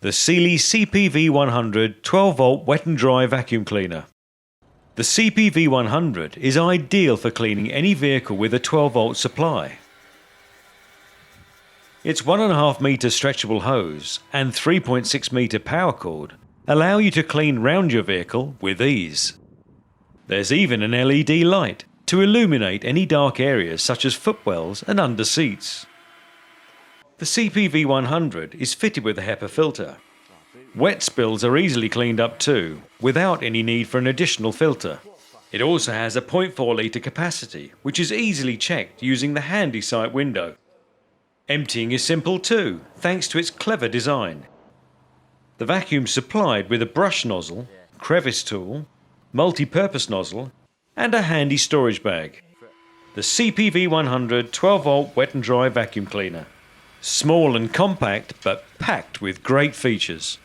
The Sealey CPV100 12-volt wet and dry vacuum cleaner. The CPV100 is ideal for cleaning any vehicle with a 12-volt supply. Its 1.5 metre stretchable hose and 3.6 metre power cord allow you to clean round your vehicle with ease. There's even an LED light to illuminate any dark areas such as footwells and under seats. The CPV100 is fitted with a HEPA filter. Wet spills are easily cleaned up too, without any need for an additional filter. It also has a 0.4 litre capacity, which is easily checked using the handy sight window. Emptying is simple too, thanks to its clever design. The vacuum's supplied with a brush nozzle, crevice tool, multi-purpose nozzle, and a handy storage bag. The CPV100 12-volt wet and dry vacuum cleaner. Small and compact, but packed with great features.